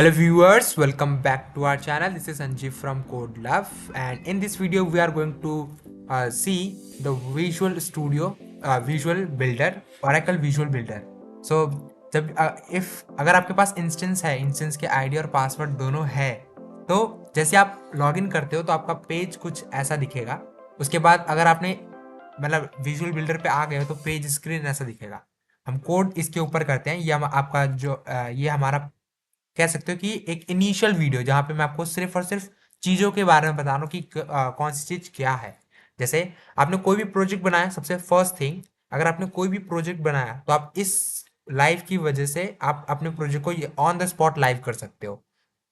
Hello viewers, welcome back to our channel. This is Sanjeev from Code Love, and in this video we are going to see the Visual Studio Visual Builder, Oracle Visual Builder. So जब if अगर आपके पास instance है, instance के ID और password दोनों है, तो जैसे आप लॉगिन करते हो तो आपका पेज कुछ ऐसा दिखेगा। उसके बाद अगर आपने मतलब विजुअल बिल्डर पे आ गए हो तो पेज स्क्रीन ऐसा दिखेगा। हम कोड इसके ऊपर करते हैं। ये आपका जो ये हमारा कह सकते हो कि एक इनिशियल वीडियो जहाँ पे मैं आपको सिर्फ और सिर्फ चीज़ों के बारे में बता रहा हूँ कि कौन सी चीज़ क्या है। जैसे आपने कोई भी प्रोजेक्ट बनाया, सबसे फर्स्ट थिंग, अगर आपने कोई भी प्रोजेक्ट बनाया तो आप इस लाइव की वजह से आप अपने प्रोजेक्ट को ऑन द स्पॉट लाइव कर सकते हो।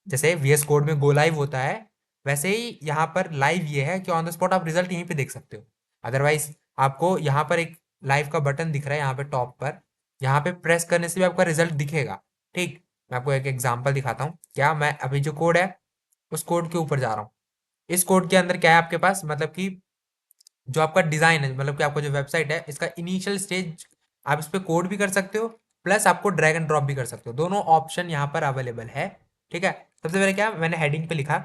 जैसे VS कोड में गो लाइव होता है, वैसे ही यहाँ पर लाइव ये है कि ऑन द स्पॉट आप रिजल्ट यहीं पे देख सकते हो। अदरवाइज आपको यहाँ पर एक लाइव का बटन दिख रहा है यहाँ पे टॉप पर, यहाँ पे प्रेस करने से भी आपका रिजल्ट दिखेगा। ठीक, मैं आपको एक एग्जांपल दिखाता हूँ। क्या मैं अभी जो कोड है उस कोड के ऊपर जा रहा हूँ। इस कोड के अंदर क्या है आपके पास, मतलब कि जो आपका डिजाइन है, मतलब कि आपका जो वेबसाइट है, इसका इनिशियल स्टेज आप इस पे कोड भी कर सकते हो, प्लस आपको ड्रैग एंड ड्रॉप भी कर सकते हो। दोनों ऑप्शन यहाँ पर अवेलेबल है। ठीक है, सबसे पहले क्या मैंने हेडिंग पे लिखा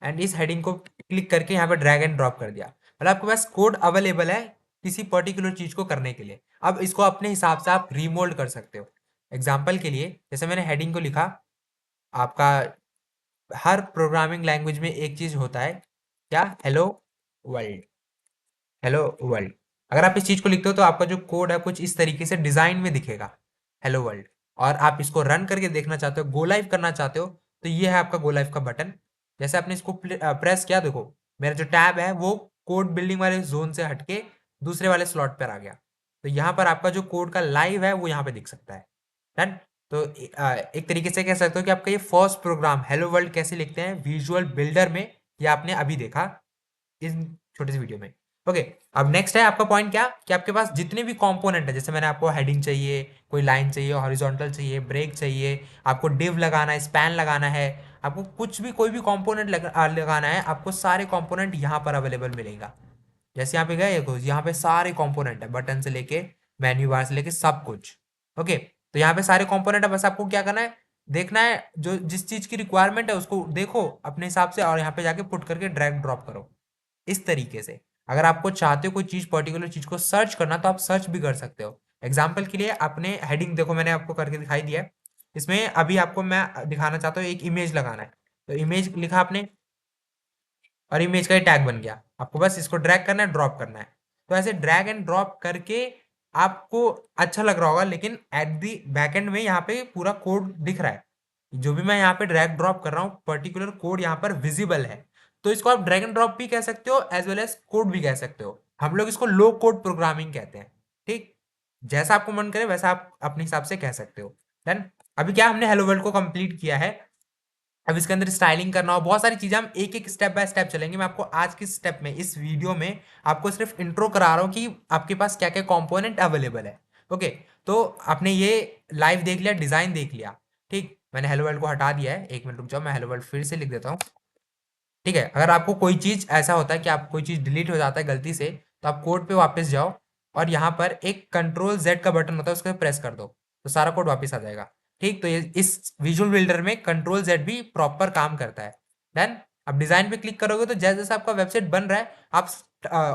एंड इस हेडिंग को क्लिक करके यहाँ पे ड्रैग एंड ड्रॉप कर दिया। मतलब आपके पास कोड अवेलेबल है किसी पर्टिकुलर चीज को करने के लिए। अब इसको अपने हिसाब से आप रीमोल्ड कर सकते हो। एग्जाम्पल के लिए जैसे मैंने हेडिंग को लिखा, आपका हर प्रोग्रामिंग लैंग्वेज में एक चीज होता है, क्या, हेलो वर्ल्ड। हेलो वर्ल्ड, अगर आप इस चीज को लिखते हो तो आपका जो कोड है कुछ इस तरीके से डिजाइन में दिखेगा, हेलो वर्ल्ड। और आप इसको रन करके देखना चाहते हो, गो लाइव करना चाहते हो, तो ये है आपका गो लाइव का बटन। जैसे आपने इसको प्रेस किया, देखो मेरा जो टैब है वो कोड बिल्डिंग वाले जोन से हटके दूसरे वाले स्लॉट पर आ गया। तो यहाँ पर आपका जो कोड का लाइव है वो यहाँ पे दिख सकता है। डन। तो एक तरीके से कह सकते हो कि आपका ये फर्स्ट प्रोग्राम हेलो वर्ल्ड कैसे लिखते हैं विजुअल बिल्डर में, ये आपने अभी देखा इस छोटी सी वीडियो में। ओके, अब नेक्स्ट है आपका पॉइंट क्या कि आपके पास जितने भी कंपोनेंट है, जैसे मैंने आपको हेडिंग चाहिए, कोई लाइन चाहिए, हॉरिजॉन्टल चाहिए, ब्रेक चाहिए, आपको डिव लगाना है, स्पैन लगाना है, आपको कुछ भी कोई भी कंपोनेंट लगाना है, आपको सारे कंपोनेंट यहाँ पर अवेलेबल मिलेगा। जैसे यहाँ पे गए तो यहाँ पे सारे कंपोनेंट है, बटन से लेके मेन्यू बार से लेके सब कुछ। ओके, तो यहाँ पे सारे कंपोनेंट है, बस आपको क्या करना है, देखना है जो जिस चीज की रिक्वायरमेंट है उसको देखो अपने हिसाब से और यहाँ पे जाके पुट करके ड्रैग ड्रॉप करो इस तरीके से। अगर आपको चाहते हो कोई चीज पर्टिकुलर चीज को सर्च करना तो आप सर्च भी कर सकते हो। एग्जाम्पल के लिए आपने हेडिंग देखो मैंने आपको करके दिखाई दिया है। इसमें अभी आपको मैं दिखाना चाहता हूँ, एक इमेज लगाना है, तो इमेज लिखा आपने और इमेज का ही टैग बन गया। आपको बस इसको ड्रैग करना है, ड्रॉप करना है। तो ऐसे ड्रैग एंड ड्रॉप करके आपको अच्छा लग रहा होगा, लेकिन एट दी बैकएंड में यहाँ पे पूरा कोड दिख रहा है। जो भी मैं यहाँ पे ड्रैग ड्रॉप कर रहा हूँ पर्टिकुलर कोड यहाँ पर विजिबल है। तो इसको आप ड्रैग एंड ड्रॉप भी कह सकते हो एज वेल एज कोड भी कह सकते हो। हम लोग इसको लो कोड प्रोग्रामिंग कहते हैं। ठीक, जैसा आपको मन करे वैसा आप अपने हिसाब से कह सकते हो। डन। अभी क्या हमने हेलो वर्ल्ड को कंप्लीट किया है। अब इसके अंदर स्टाइलिंग करना हो, बहुत सारी चीजें, हम एक एक स्टेप बाय स्टेप चलेंगे। मैं आपको आज की स्टेप में इस वीडियो में आपको सिर्फ इंट्रो करा रहा हूँ कि आपके पास क्या क्या कंपोनेंट अवेलेबल है। ओके, तो आपने ये लाइव देख लिया, डिजाइन देख लिया। ठीक, मैंने हेलो वर्ल्ड को हटा दिया है। एक मिनट रुक जाओ, मैं हेलो वर्ल्ड फिर से लिख देता हूँ। ठीक है, अगर आपको कोई चीज ऐसा होता है कि आप कोई चीज डिलीट हो जाता है गलती से, तो आप कोड पे वापस जाओ और यहाँ पर एक कंट्रोल जेड का बटन होता है, उसको प्रेस कर दो तो सारा कोड वापस आ जाएगा। ठीक, तो ये इस विजुअल बिल्डर में कंट्रोल जेड भी प्रॉपर काम करता है। देन अब डिजाइन पे क्लिक करोगे तो जैसे जैसे आपका वेबसाइट बन रहा है आप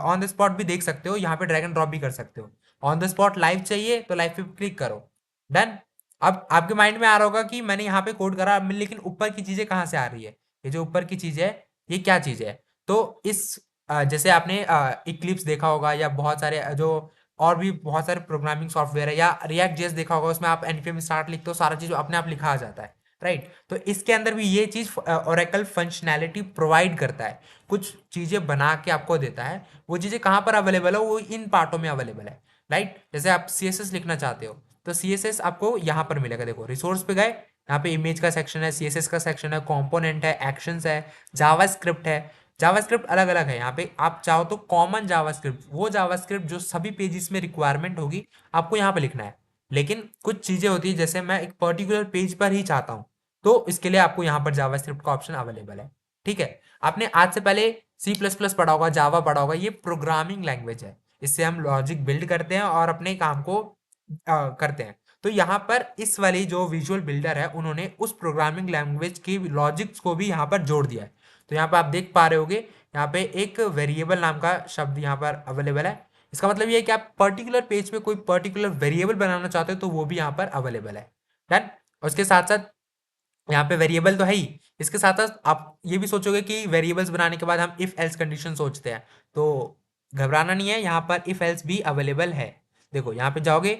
ऑन द स्पॉट भी देख सकते हो, यहाँ पे ड्रैग एंड ड्रॉप भी कर सकते हो। ऑन द स्पॉट लाइव चाहिए तो लाइव पे क्लिक करो। डन। अब आपके माइंड में आ रहा होगा कि मैंने यहाँ पे कोड करा, लेकिन ऊपर की चीजें कहाँ से आ रही है, ये जो ऊपर की चीज है ये क्या चीज है। तो इस जैसे आपने इक्लिप्स देखा होगा या बहुत सारे जो और भी बहुत सारे प्रोग्रामिंग सॉफ्टवेयर है, या रिएक्ट जेएस देखा होगा, उसमें आप एनपीएम स्टार्ट लिखते हो सारा चीज अपने आप लिखा आ जाता है। राइट, तो इसके अंदर भी ये चीज ओरेकल फंक्शनैलिटी प्रोवाइड करता है, कुछ चीजें बना के आपको देता है। वो चीजें कहाँ पर अवेलेबल है, वो इन पार्टों में अवेलेबल है। राइट, जैसे आप सीएसएस लिखना चाहते हो तो सीएसएस आपको यहाँ पर मिलेगा। देखो रिसोर्स पे गए, यहाँ पे इमेज का सेक्शन है, सीएसएस का सेक्शन है, कंपोनेंट है, एक्शंस है, जावास्क्रिप्ट है। जावास्क्रिप्ट अलग अलग है, यहाँ पे आप चाहो तो कॉमन जावास्क्रिप्ट, वो जावास्क्रिप्ट जो सभी पेजेस में रिक्वायरमेंट होगी आपको यहाँ पे लिखना है। लेकिन कुछ चीजें होती है जैसे मैं एक पर्टिकुलर पेज पर ही चाहता हूँ, तो इसके लिए आपको यहाँ पर जावास्क्रिप्ट का ऑप्शन अवेलेबल है। ठीक है, आपने आज से पहले C++ पढ़ा होगा, जावा पढ़ा होगा, ये प्रोग्रामिंग लैंग्वेज है। इससे हम लॉजिक बिल्ड करते हैं और अपने काम को करते हैं। तो यहाँ पर इस वाली जो विजुअल बिल्डर है उन्होंने उस प्रोग्रामिंग लैंग्वेज की लॉजिक्स को भी यहाँ पर जोड़ दिया है। तो यहाँ पर आप देख पा रहे होगे यहाँ पे एक वेरिएबल नाम का शब्द यहाँ पर अवेलेबल है। इसका मतलब ये है कि आप पर्टिकुलर पेज पे कोई पर्टिकुलर वेरिएबल बनाना चाहते हो तो वो भी यहाँ पर अवेलेबल है। डन। उसके साथ साथ यहाँ पे वेरिएबल तो है ही, इसके साथ साथ आप ये भी सोचोगे कि वेरिएबल्स बनाने के बाद हम इफ एल्स कंडीशन सोचते हैं, तो घबराना नहीं है, यहाँ पर इफ एल्स भी अवेलेबल है। देखो यहाँ पे जाओगे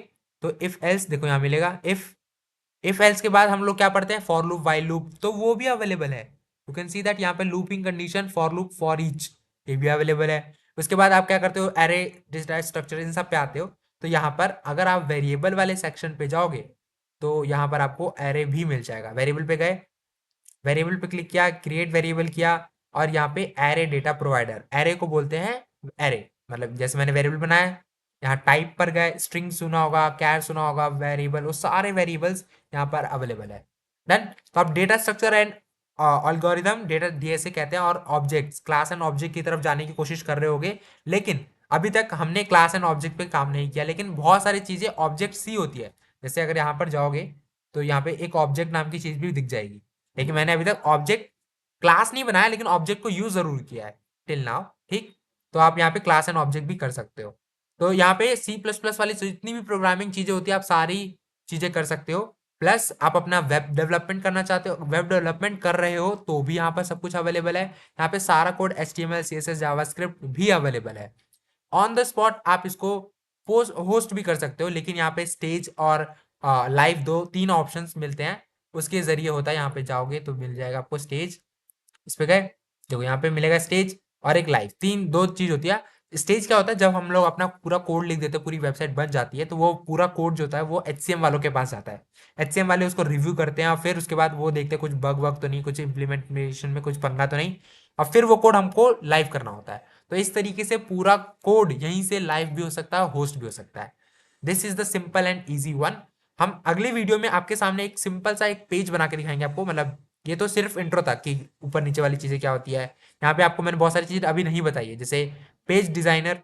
तो इफ एल्स देखो यहाँ मिलेगा, इफ एल्स के बाद हम लोग क्या पढ़ते हैं, फॉर लूप, वाइल लूप, तो वो भी अवेलेबल है। यू कैन सी दैट यहाँ पे looping condition, for loop, for each, ये भी अवेलेबल है। उसके बाद आप क्या करते हो, एरे, डिस्क्रिप्टर, स्ट्रक्चर, इन सब पे आते हो। तो यहाँ पर अगर आप वेरिएबल वाले सेक्शन पे जाओगे तो यहाँ पर आपको एरे भी मिल जाएगा। वेरिएबल पे गए, वेरिएबल पे क्लिक किया, क्रिएट वेरिएबल किया, और यहाँ पे एरे डेटा प्रोवाइडर, एरे को बोलते हैं एरे, मतलब जैसे मैंने वेरिएबल बनाया, यहाँ टाइप पर गए, स्ट्रिंग सुना होगा, कैर सुना होगा, वेरिएबल, वो सारे वेरिएबल्स यहाँ पर अवेलेबल है। डन। तो आप data structure and algorithm, data DSA कहते हैं, और ऑब्जेक्ट्स, क्लास एंड ऑब्जेक्ट की तरफ जाने की कोशिश कर रहे होगे, लेकिन अभी तक हमने क्लास एंड ऑब्जेक्ट पे काम नहीं किया, लेकिन बहुत सारी चीजें ऑब्जेक्ट ही होती है। जैसे अगर यहाँ पर जाओगे तो यहाँ पे एक ऑब्जेक्ट नाम की चीज भी दिख जाएगी, लेकिन मैंने अभी तक ऑब्जेक्ट क्लास नहीं बनाया, लेकिन ऑब्जेक्ट को यूज जरूर किया है टिल नाउ। ठीक। तो आप यहाँ पे क्लास एंड ऑब्जेक्ट भी कर सकते हो। तो यहाँ पे सी प्लस प्लस वाली जितनी भी प्रोग्रामिंग चीजें होती है आप सारी चीजें कर सकते हो। प्लस आप अपना वेब डेवलपमेंट करना चाहते हो, वेब डेवलपमेंट कर रहे हो तो भी यहाँ पर सब कुछ अवेलेबल है। यहाँ पे सारा कोड HTML CSS जावास्क्रिप्ट भी अवेलेबल है। ऑन द स्पॉट आप इसको पोस्ट होस्ट भी कर सकते हो, लेकिन यहाँ पे स्टेज और लाइव दो तीन ऑप्शंस मिलते हैं, उसके जरिए होता है। यहाँ पे जाओगे तो मिल जाएगा आपको स्टेज, इस पे गए, देखो यहाँ पे मिलेगा स्टेज और एक लाइव, तीन दो चीज होती है। स्टेज क्या होता है, जब हम लोग अपना पूरा कोड लिख देते हैं, पूरी वेबसाइट बन जाती है, तो वो पूरा कोड जो होता है वो HCM वालों के पास जाता है। HCM वाले उसको रिव्यू करते हैं और फिर उसके बाद वो देखते हैं कुछ बग वग तो नहीं, कुछ इंप्लीमेंटेशन में कुछ पंगा तो नहीं, और फिर वो कोड हमको लाइव करना होता है। तो इस तरीके से पूरा कोड यहीं से लाइव भी हो सकता है, होस्ट भी हो सकता है। This is the simple and easy one. हम अगले वीडियो में आपके सामने एक सिंपल सा एक पेज बना के दिखाएंगे आपको, मतलब ये तो सिर्फ इंट्रो तक कि ऊपर नीचे वाली चीजें क्या होती है। यहाँ पे आपको मैंने बहुत सारी चीजें अभी नहीं बताई है, जैसे पेज डिजाइनर।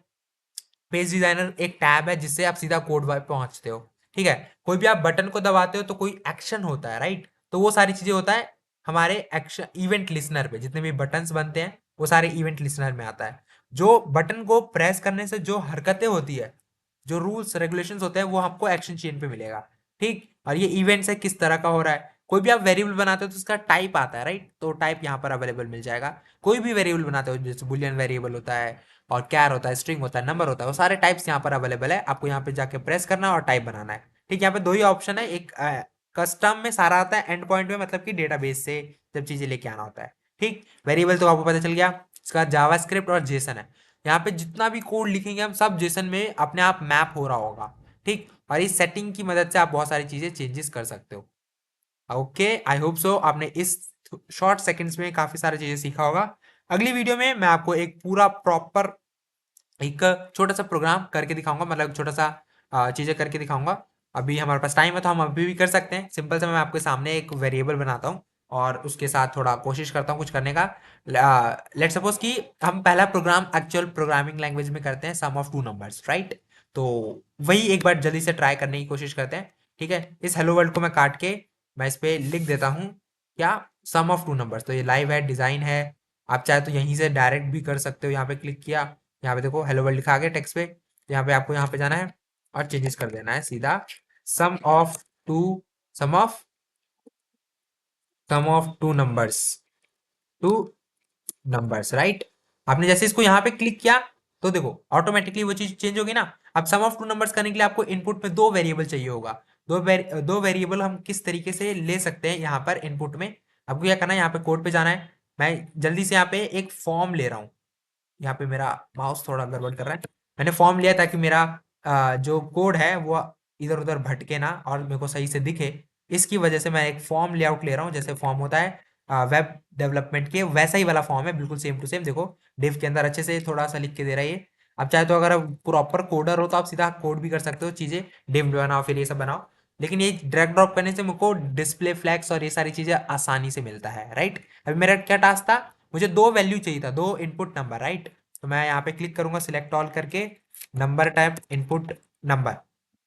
पेज डिजाइनर एक टैब है जिससे आप सीधा कोड पे पहुंचते हो। ठीक है। कोई भी आप बटन को दबाते हो तो कोई एक्शन होता है, राइट, तो वो सारी चीजें होता है हमारे एक्शन इवेंट लिसनर पे। जितने भी बटन्स बनते हैं वो सारे इवेंट लिसनर में आता है। जो बटन को प्रेस करने से जो हरकतें होती है, जो रूल्स रेगुलेशंस होते हैं, वो हमको एक्शन चेन पे मिलेगा। ठीक। और ये इवेंट्स है किस तरह का हो रहा है, कोई भी आप वेरिएबल बनाते हो तो उसका टाइप आता है, राइट, तो टाइप यहाँ पर अवेलेबल मिल जाएगा। कोई भी वेरिएबल बनाते हो, जैसे बुलियन वेरिएबल होता है, और कैर होता है, स्ट्रिंग होता है, नंबर होता है, वो सारे टाइप्स यहाँ पर अवेलेबल है। आपको यहाँ पे जाके प्रेस करना है और टाइप बनाना है। ठीक। यहाँ पे दो ही ऑप्शन है, एक कस्टम में सारा आता है, एंड पॉइंट में मतलब कि डेटाबेस से जब चीजें लेके आना होता है। ठीक। वेरिएबल तो आपको पता चल गया। इसके बाद जावास्क्रिप्ट और जेसन है। यहाँ पे जितना भी कोड लिखेंगे हम सब जेसन में अपने आप मैप हो रहा होगा। ठीक। और इस सेटिंग की मदद से आप बहुत सारी चीजें चेंजेस कर सकते हो। ओके, आई होप सो आपने इस शॉर्ट सेकंड्स में काफी सारी चीजें सीखा होगा। अगली वीडियो में मैं आपको एक पूरा प्रॉपर एक छोटा सा प्रोग्राम करके दिखाऊंगा, मतलब छोटा सा चीजें करके दिखाऊंगा। अभी हमारे पास टाइम है तो हम अभी भी कर सकते हैं। सिंपल से मैं आपके सामने एक वेरिएबल बनाता हूँ और उसके साथ थोड़ा कोशिश करता हूँ कुछ करने का। लेट सपोज कि हम पहला प्रोग्राम एक्चुअल प्रोग्रामिंग लैंग्वेज में करते हैं, सम ऑफ टू नंबर्स, राइट। तो वही एक बार जल्दी से ट्राई करने की कोशिश करते हैं। ठीक है। इस हेलो वर्ल्ड को मैं काट के मैं इस पे लिख देता हूँ क्या, सम ऑफ टू नंबर्स। तो ये लाइव है, डिजाइन है, आप चाहे तो यहीं से डायरेक्ट भी कर सकते हो। यहाँ पे क्लिक किया, यहाँ पे देखो हेलो वर्ल्ड लिखा आ गया टेक्स्ट पे। यहाँ पे आपको यहाँ पे जाना है और चेंजेस कर देना है सीधा, sum of two, sum of sum of two numbers, right. आपने जैसे इसको यहाँ पे क्लिक किया तो देखो ऑटोमेटिकली वो चीज चेंज होगी ना। अब सम ऑफ टू नंबर्स करने के लिए आपको इनपुट में दो वेरिएबल चाहिए होगा। दो वेरिएबल हम किस तरीके से ले सकते हैं यहाँ पर इनपुट में, आपको क्या करना है, यहाँ पे कोड पे जाना है। मैं जल्दी से यहाँ पे एक फॉर्म ले रहा हूँ। यहाँ पे मेरा माउस थोड़ा गड़बड़ कर रहा है। मैंने फॉर्म लिया ताकि मेरा जो कोड है वो इधर उधर भटके ना और मेरे को सही से दिखे। इसकी वजह से मैं एक फॉर्म लेआउट ले रहा हूँ, जैसे फॉर्म होता है वेब डेवलपमेंट के, वैसा ही वाला फॉर्म है, बिल्कुल सेम टू सेम। देखो डिव के अंदर अच्छे से थोड़ा सा लिख के दे रहा है ये। अब चाहे तो अगर आप प्रॉपर कोडर हो तो आप सीधा कोड भी कर सकते हो, चीजें डिव बनाओ फिर ये सब बनाओ। लेकिन ये ड्रैग ड्रॉप करने से मुझको डिस्प्ले फ्लैग्स और ये सारी चीजें आसानी से मिलता है, राइट। अभी मेरा क्या टास्क था, मुझे दो वैल्यू चाहिए था, दो इनपुट नंबर, राइट। तो मैं यहाँ पे क्लिक करूंगा सिलेक्ट ऑल करके, number type input number.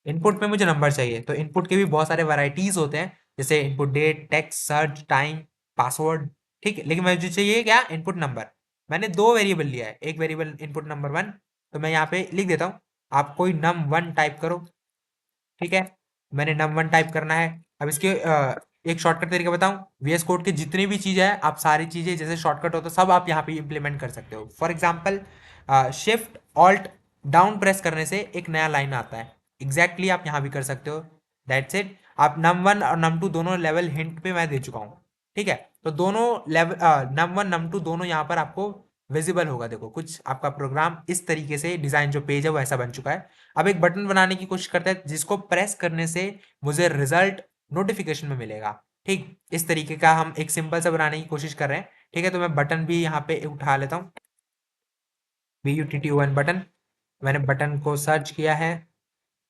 Input में मुझे नंबर चाहिए, तो इनपुट के भी बहुत सारे वैरायटीज होते हैं, जैसे input date, text, search, time, password. ठीक है, लेकिन मुझे चाहिए क्या, इनपुट नंबर। मैंने दो वेरिएबल लिया है, एक वेरिएबल इनपुट नंबर 1, तो मैं यहाँ पे लिख देता हूँ, आप कोई num1 टाइप करो। ठीक है, मैंने num1 टाइप करना है। अब इसके एक शॉर्टकट तरीका बताऊं, VS कोड के जितनी भी चीज़ें हैं, आप सारी चीज़ें जैसे शॉर्टकट होता है सब आप यहाँ पे इम्प्लीमेंट कर सकते हो। For example, shift alt down press करने से एक नया लाइन आता है, एग्जैक्टली आप यहाँ भी कर सकते हो। That's it. आप num1 और num2 दोनों लेवल हिंट पे मैं दे चुका हूँ। ठीक है, तो दोनों लेवल num1 num2 दोनों यहाँ पर आपको विजिबल होगा। देखो कुछ आपका प्रोग्राम इस तरीके से डिजाइन जो पेज है वो ऐसा बन चुका है। अब एक बटन बनाने की कोशिश करते हैं जिसको प्रेस करने से मुझे रिजल्ट नोटिफिकेशन में मिलेगा। ठीक, इस तरीके का हम एक सिंपल सा बनाने की कोशिश कर रहे हैं। ठीक है, तो मैं बटन भी यहाँ पे उठा लेता हूँ, BUTTON बटन। मैंने बटन को सर्च किया है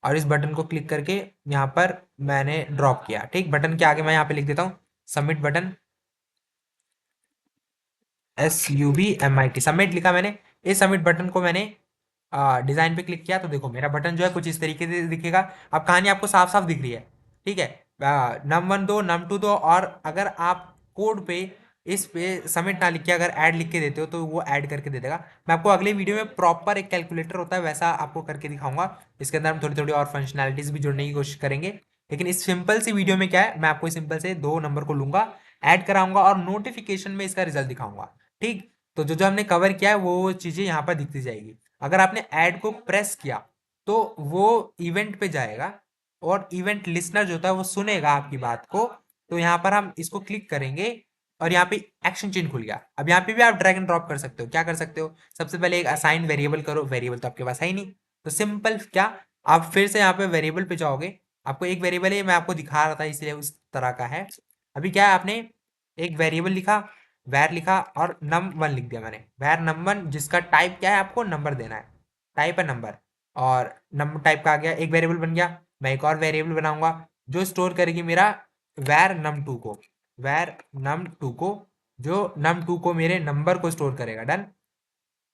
और इस बटन को क्लिक करके यहाँ पर मैंने ड्रॉप किया। ठीक, बटन के आगे मैं यहाँ पे लिख देता हूँ सबमिट बटन, SUBMIT, सबमिट लिखा मैंने। इस सबमिट बटन को मैंने डिजाइन पे क्लिक किया, तो देखो मेरा बटन जो है कुछ इस तरीके से दिखेगा। अब कहानी आपको साफ साफ दिख रही है। ठीक है, num1 दो, num2 दो, और अगर आप कोड पे इस पे सबमिट ना लिख के अगर ऐड लिख के देते हो तो वो ऐड करके दे देगा। मैं आपको अगले वीडियो में प्रॉपर एक कैलकुलेटर होता है वैसा आपको करके दिखाऊंगा। इसके अंदर हम थोड़ी थोड़ी और फंक्शनैलिटीज भी जोड़ने की कोशिश करेंगे। लेकिन इस सिंपल सी वीडियो में क्या है, मैं आपको सिंपल से दो नंबर को लूंगा, ऐड कराऊंगा और नोटिफिकेशन में इसका रिजल्ट दिखाऊंगा। ठीक, तो जो जो हमने कवर किया है वो चीजें यहाँ पर दिखती जाएगी। अगर आपने ऐड को प्रेस किया तो वो इवेंट पे जाएगा और इवेंट लिसनर जो होता है वो सुनेगा आपकी बात को। तो यहाँ पर हम इसको क्लिक करेंगे और यहाँ पे एक्शन चेन खुल गया। अब यहाँ पे भी आप ड्रैग एंड ड्रॉप कर सकते हो। क्या कर सकते हो, सबसे पहले एक असाइन वेरिएबल करो, वेरिएबल तो आपके पास है ही नहीं, तो सिंपल क्या, आप फिर से यहाँ पे वेरिएबल पे जाओगे। आपको एक वेरिएबल है, मैं आपको दिखा रहा था इसलिए उस तरह का है। अभी क्या है, आपने एक वेरिएबल लिखा, वैर लिखा और num1 लिख दिया मैंने, वैर num1 जिसका टाइप क्या है, आपको नंबर देना है, टाइप है नंबर, और नंबर टाइप का आ गया, एक वेरिएबल बन गया। मैं एक और वेरिएबल बनाऊंगा जो स्टोर करेगी मेरा वैर num2 को, वैर num2 को, जो num2 को मेरे नंबर को स्टोर करेगा। डन।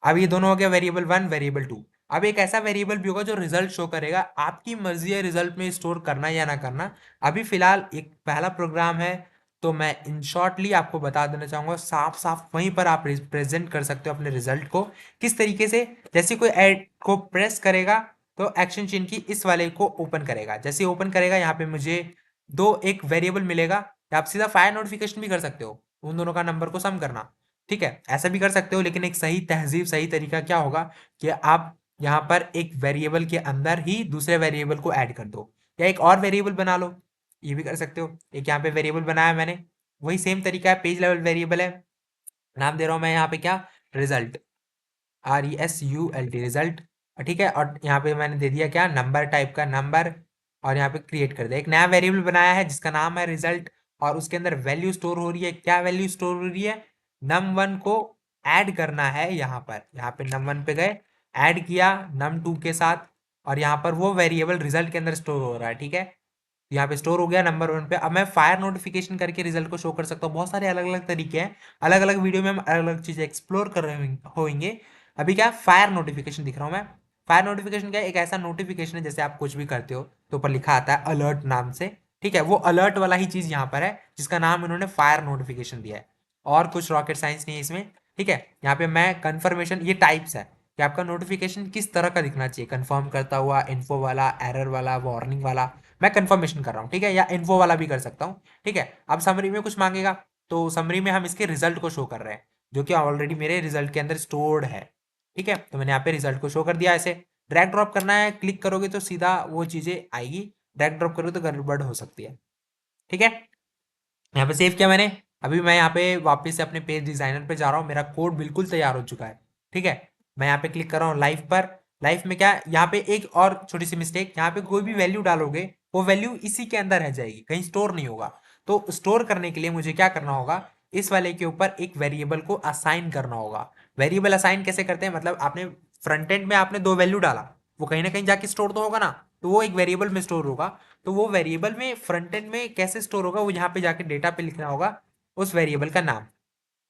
अब ये दोनों हो गया वेरिएबल 1 वेरिएबल 2। अब एक ऐसा वेरिएबल भी होगा जो रिजल्ट शो करेगा, आपकी मर्जी है रिजल्ट में स्टोर करना या ना करना। अभी फिलहाल एक पहला प्रोग्राम है, तो मैं इन शॉर्टली आपको बता देना चाहूंगा, साफ साफ वहीं पर आप प्रेजेंट कर सकते हो अपने रिजल्ट को किस तरीके से। जैसे कोई ऐड को प्रेस करेगा तो एक्शन चेन की इस वाले को ओपन करेगा, जैसे ओपन करेगा यहाँ पे मुझे दो एक वेरिएबल मिलेगा, या आप सीधा फायर नोटिफिकेशन भी कर सकते हो, उन दोनों का नंबर को सम करना। ठीक है, ऐसा भी कर सकते हो, लेकिन एक सही तहजीब सही तरीका क्या होगा कि आप यहाँ पर एक वेरिएबल के अंदर ही दूसरे वेरिएबल को ऐड कर दो, या एक और वेरिएबल बना लो, ये भी कर सकते हो। एक यहाँ पे वेरिएबल बनाया मैंने, वही सेम तरीका है, पेज लेवल वेरिएबल है, नाम दे रहा हूँ मैं यहाँ पे क्या, रिजल्ट, RESULT, रिजल्ट। ठीक है, और यहाँ पे मैंने दे दिया क्या, नंबर टाइप का नंबर, और यहाँ पे क्रिएट कर दिया, एक नया वेरिएबल बनाया है जिसका नाम है रिजल्ट, और उसके अंदर वैल्यू स्टोर हो रही है। क्या वैल्यू स्टोर हो रही है, num1 को ऐड करना है यहाँ पर, यहाँ पे num1 पे गए, ऐड किया num2 के साथ, और यहाँ पर वो वेरिएबल रिजल्ट के अंदर स्टोर हो रहा है। ठीक है, यहाँ पे स्टोर हो गया नंबर 1 पे। अब मैं फायर नोटिफिकेशन करके रिजल्ट को शो कर सकता हूँ। बहुत सारे अलग अलग तरीके हैं, अलग अलग वीडियो में हम अलग अलग चीजें एक्सप्लोर कर रहे होंगे। अभी क्या फायर नोटिफिकेशन दिख रहा हूँ मैं। फायर नोटिफिकेशन क्या है, एक ऐसा नोटिफिकेशन है जैसे आप कुछ भी करते हो तो ऊपर लिखा आता है अलर्ट नाम से। ठीक है, वो अलर्ट वाला ही चीज यहाँ पर है जिसका नाम इन्होंने फायर नोटिफिकेशन दिया है, और कुछ रॉकेट साइंस नहीं है इसमें। ठीक है, यहाँ पे मैं कंफर्मेशन, ये टाइप्स है कि आपका नोटिफिकेशन किस तरह का दिखना चाहिए, कंफर्म करता हुआ, इन्फो वाला, एरर वाला, वार्निंग वाला। मैं कंफर्मेशन कर रहा हूँ। ठीक है, या इन्फो वाला भी कर सकता हूँ। ठीक है, अब समरी में कुछ मांगेगा, तो समरी में हम इसके रिजल्ट को शो कर रहे हैं जो कि ऑलरेडी मेरे रिजल्ट के अंदर स्टोर्ड है। ठीक है, तो मैंने यहाँ पे रिजल्ट को शो कर दिया। ऐसे ड्रैग ड्रॉप करना है, क्लिक करोगे तो सीधा वो चीजें आएगी, ड्रैग ड्रॉप करोगे तो गड़बड़ हो सकती है। ठीक है, यहाँ पे सेव किया मैंने। अभी मैं यहाँ पे वापस से अपने पेज डिजाइनर पे जा रहा हूँ, मेरा कोड बिल्कुल तैयार हो चुका है। ठीक है, मैं यहाँ पे क्लिक कर रहा हूँ लाइव पर। लाइव में क्या, यहाँ पे एक और छोटी सी मिस्टेक, यहाँ पे कोई भी वैल्यू डालोगे वो वैल्यू इसी के अंदर रह जाएगी, कहीं स्टोर नहीं होगा। तो स्टोर करने के लिए मुझे क्या करना होगा, इस वाले के ऊपर एक वेरिएबल को असाइन करना होगा। वेरिएबल असाइन कैसे करते हैं, मतलब आपने फ्रंट एंड में आपने दो वैल्यू डाला, वो कहीं ना कहीं जाके स्टोर तो होगा ना, तो वो एक वेरिएबल में स्टोर होगा। तो वो वेरिएबल में फ्रंट एंड में कैसे स्टोर होगा, वो यहाँ पे जाके डेटा पे लिखना होगा उस वेरिएबल का नाम।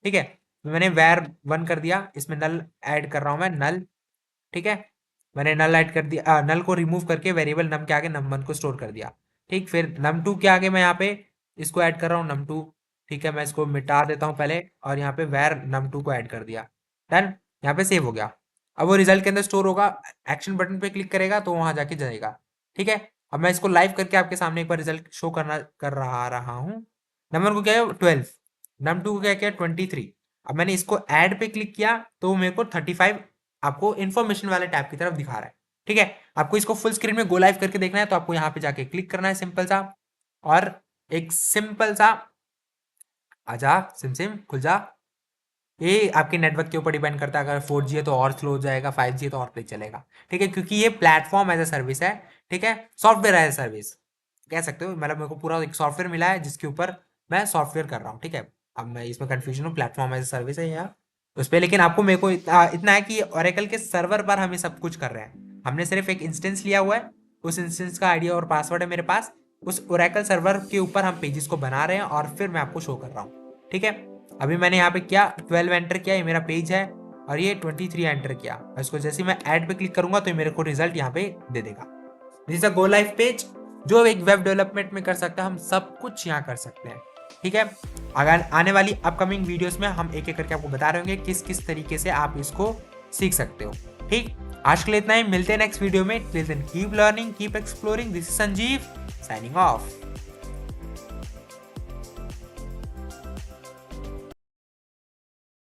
ठीक है, तो मैंने var1 कर दिया, इसमें नल ऐड कर रहा हूं मैं, नल। ठीक है, मैंने नल ऐड कर दिया, नल को रिमूव करके वेरिएबल नम के आगे num1 को स्टोर कर दिया। ठीक, फिर num2 के आगे मैं यहाँ पे इसको ऐड कर रहा हूँ num2। ठीक है, मैं इसको मिटा देता हूँ पहले और यहाँ पे where num2 को ऐड कर दिया। डन, यहाँ पे सेव हो गया। अब वो रिजल्ट के अंदर स्टोर होगा, एक्शन बटन पे क्लिक करेगा तो वहां जाके जाएगा। ठीक है, अब मैं इसको लाइव करके आपके सामने एक बार रिजल्ट शो कर रहा हूँ। नंबर को क्या है 12, num2 को क्या किया 23। अब मैंने इसको ऐड पे क्लिक किया तो मेरे को 35 आपको इन्फॉर्मेशन वाले टैब की तरफ दिखा रहा है। ठीक है, आपको इसको फुल स्क्रीन में गो लाइव करके देखना है तो आपको यहाँ पे जाके क्लिक करना है सिंपल सा, और एक सिंपल सा आजा सिम सिम खुल जा। ये आपके नेटवर्क के ऊपर डिपेंड करता है, अगर 4G है तो और स्लो हो जाएगा, 5G है तो और तेज चलेगा। ठीक है, क्योंकि ये प्लेटफॉर्म एज अ सर्विस है। ठीक है, सॉफ्टवेयर एज अ सर्विस कह सकते हो, मतलब मेरे को पूरा एक सॉफ्टवेयर मिला है जिसके ऊपर मैं सॉफ्टवेयर कर रहा हूँ। ठीक है, अब मैं इसमें कंफ्यूजन हूँ, प्लेटफॉर्म एज अ सर्विस है या उस पर, लेकिन आपको मेरे को इतना है कि ओरेकल के सर्वर पर हम ये सब कुछ कर रहे हैं। हमने सिर्फ एक इंस्टेंस लिया हुआ है, उस इंस्टेंस का आईडी और पासवर्ड है मेरे पास, उस ओरेकल सर्वर के ऊपर हम पेजेस को बना रहे हैं और फिर मैं आपको शो कर रहा हूँ। ठीक है, अभी मैंने यहाँ पे किया 12 एंटर किया, ये मेरा पेज है, और ये 23 एंटर किया। इसको जैसे मैं ऐड पे क्लिक करूंगा तो मेरे को रिजल्ट यहाँ पे दे देगा। This is a go live page, जो एक वेब डेवलपमेंट में कर सकता है, हम सब कुछ यहाँ कर सकते हैं। ठीक है, अगर आने वाली अपकमिंग वीडियोस में हम एक एक करके आपको बता रहे होंगे किस किस तरीके से आप इसको सीख सकते हो। ठीक, आज के लिए इतना ही, मिलते हैं नेक्स्ट वीडियो में। Till then keep learning, keep exploring. This is Sanjeev signing of.